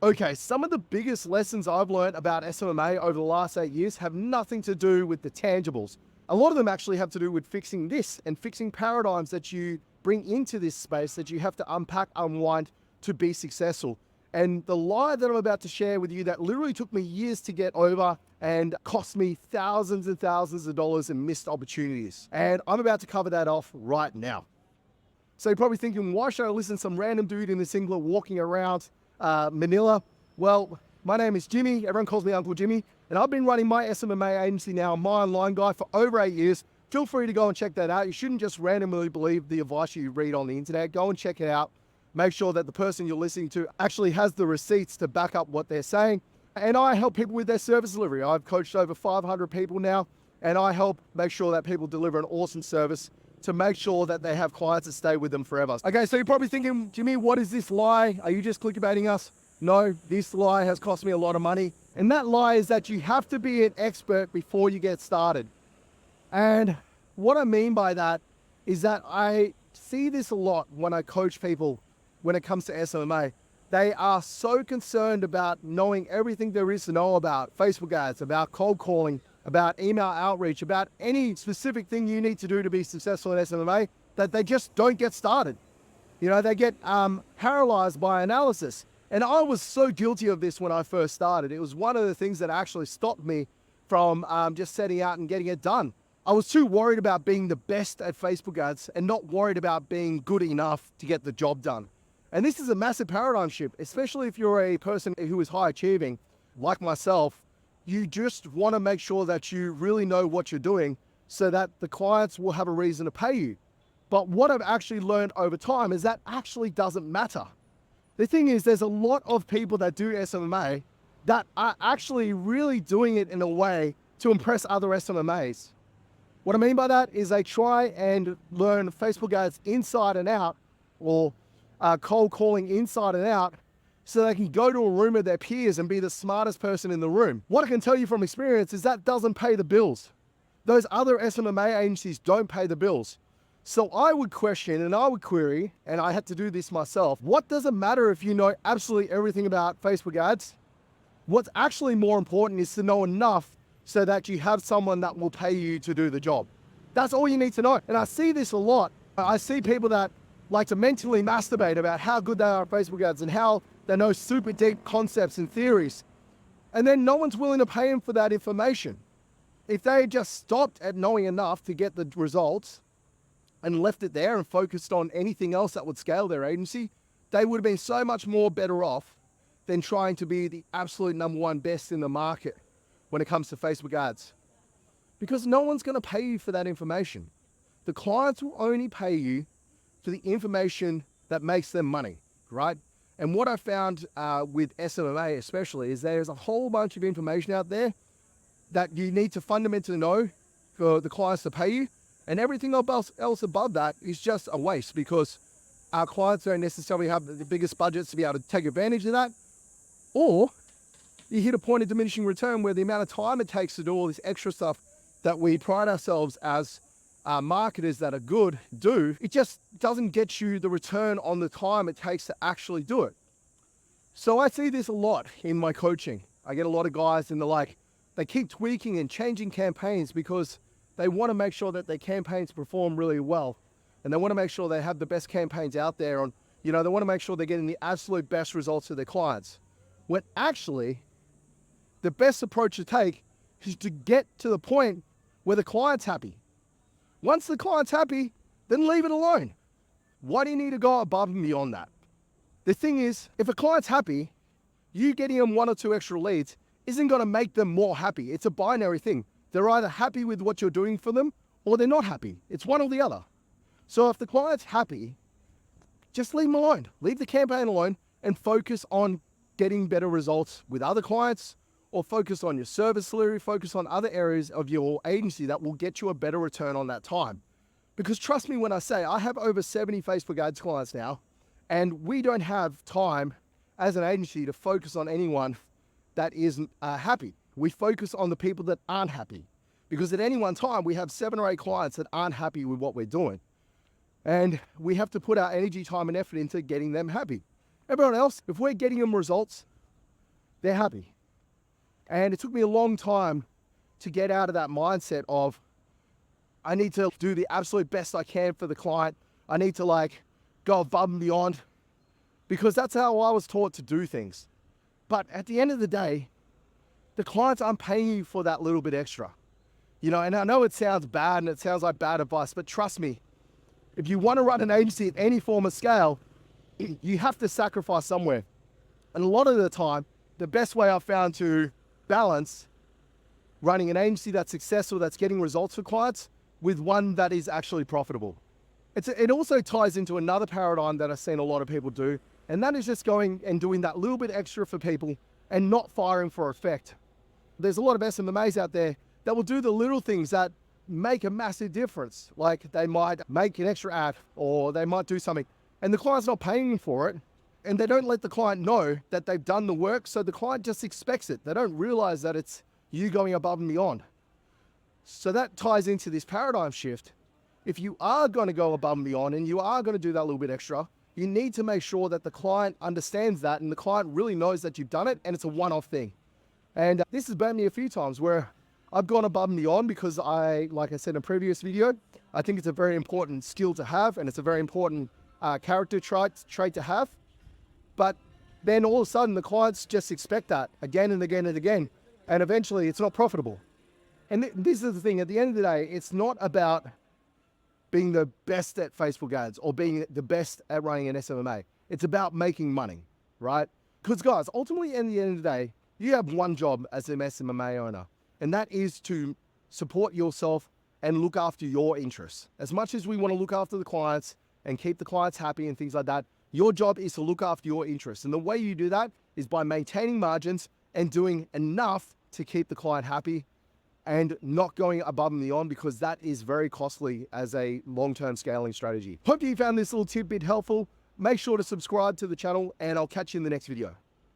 Okay, some of the biggest lessons I've learned about SMMA over the last 8 years have nothing to do with the tangibles. A lot of them actually have to do with fixing this and fixing paradigms that you bring into this space that you have to unpack, unwind to be successful. And the lie that I'm about to share with you that literally took me years to get over and cost me thousands and thousands of dollars in missed opportunities. And I'm about to cover that off right now. So you're probably thinking, why should I listen to some random dude in the singlet walking around Manila? Well, my name is Jimmy. Everyone calls me Uncle Jimmy. And I've been running my SMMA agency now, My Online Guy, for over 8 years. Feel free to go and check that out. You shouldn't just randomly believe the advice you read on the internet. Go and check it out. Make sure that the person you're listening to actually has the receipts to back up what they're saying. And I help people with their service delivery. I've coached over 500 people now, and I help make sure that people deliver an awesome service to make sure that they have clients that stay with them forever. Okay, so you're probably thinking, Jimmy, what is this lie? Are you just clickbaiting us? No, this lie has cost me a lot of money. And that lie is that you have to be an expert before you get started. And what I mean by that is that I see this a lot when I coach people when it comes to SMMA. They are so concerned about knowing everything there is to know about Facebook ads, about cold calling, about email outreach, about any specific thing you need to do to be successful in SMMA, that they just don't get started. You know, they get paralyzed by analysis. And I was so guilty of this when I first started. It was one of the things that actually stopped me from just setting out and getting it done. I was too worried about being the best at Facebook ads and not worried about being good enough to get the job done. And this is a massive paradigm shift, especially if you're a person who is high achieving, like myself. You just want to make sure that you really know what you're doing so that the clients will have a reason to pay you. But what I've actually learned over time is that actually doesn't matter. The thing is, there's a lot of people that do SMMA that are actually really doing it in a way to impress other SMMAs. What I mean by that is they try and learn Facebook ads inside and out, or cold calling inside and out, so they can go to a room with their peers and be the smartest person in the room. What I can tell you from experience is that doesn't pay the bills. Those other SMMA agencies don't pay the bills. So I would question and I would query, and I had to do this myself, what does it matter if you know absolutely everything about Facebook ads? What's actually more important is to know enough so that you have someone that will pay you to do the job. That's all you need to know. And I see this a lot. I see people that like to mentally masturbate about how good they are at Facebook ads and how they know super deep concepts and theories. And then no one's willing to pay them for that information. If they just stopped at knowing enough to get the results and left it there and focused on anything else that would scale their agency, they would have been so much more better off than trying to be the absolute #1 best in the market when it comes to Facebook ads. Because no one's going to pay you for that information. The clients will only pay you for the information that makes them money, right? And what I found with SMMA especially is there's a whole bunch of information out there that you need to fundamentally know for the clients to pay you. And everything else above that is just a waste, because our clients don't necessarily have the biggest budgets to be able to take advantage of that. Or you hit a point of diminishing return where the amount of time it takes to do all this extra stuff that we pride ourselves as marketers that are good do, it just doesn't get you the return on the time it takes to actually do it. So I see this a lot in my coaching. I get a lot of guys and they keep tweaking and changing campaigns because they want to make sure that their campaigns perform really well. And they want to make sure they have the best campaigns out there. And, they want to make sure they're getting the absolute best results for their clients. When actually, the best approach to take is to get to the point where the client's happy. Once the client's happy, then leave it alone. Why do you need to go above and beyond that? The thing is, if a client's happy, you getting them 1 or 2 extra leads isn't going to make them more happy. It's a binary thing. They're either happy with what you're doing for them or they're not happy. It's one or the other. So if the client's happy, just leave them alone. Leave the campaign alone and focus on getting better results with other clients, or focus on your service delivery, focus on other areas of your agency that will get you a better return on that time. Because trust me when I say, I have over 70 Facebook ads clients now, and we don't have time as an agency to focus on anyone that isn't happy. We focus on the people that aren't happy, because at any one time we have 7 or 8 clients that aren't happy with what we're doing. And we have to put our energy, time, and effort into getting them happy. Everyone else, if we're getting them results, they're happy. And it took me a long time to get out of that mindset of, I need to do the absolute best I can for the client. I need to like go above and beyond, because that's how I was taught to do things. But at the end of the day, the clients aren't paying you for that little bit extra. You know, and I know it sounds bad and it sounds like bad advice, but trust me, if you want to run an agency at any form of scale, you have to sacrifice somewhere. And a lot of the time, the best way I've found to balance running an agency that's successful, that's getting results for clients, with one that is actually profitable. It also ties into another paradigm that I've seen a lot of people do, and that is just going and doing that little bit extra for people and not firing for effect. There's a lot of SMMAs out there that will do the little things that make a massive difference. Like they might make an extra ad, or they might do something and the client's not paying for it, and they don't let the client know that they've done the work, so the client just expects it. They don't realize that it's you going above and beyond. So that ties into this paradigm shift. If you are going to go above and beyond and you are going to do that little bit extra, you need to make sure that the client understands that and the client really knows that you've done it and it's a one-off thing. And this has burned me a few times where I've gone above and beyond because like I said in a previous video, I think it's a very important skill to have, and it's a very important character trait to have. But then all of a sudden the clients just expect that again and again and again, and eventually it's not profitable. And this is the thing, at the end of the day, it's not about being the best at Facebook ads or being the best at running an SMMA. It's about making money, right? Because guys, ultimately at the end of the day, you have one job as an SMMA owner, and that is to support yourself and look after your interests. As much as we want to look after the clients and keep the clients happy and things like that, your job is to look after your interests. And the way you do that is by maintaining margins and doing enough to keep the client happy and not going above and beyond, because that is very costly as a long-term scaling strategy. Hope you found this little tidbit helpful. Make sure to subscribe to the channel, and I'll catch you in the next video.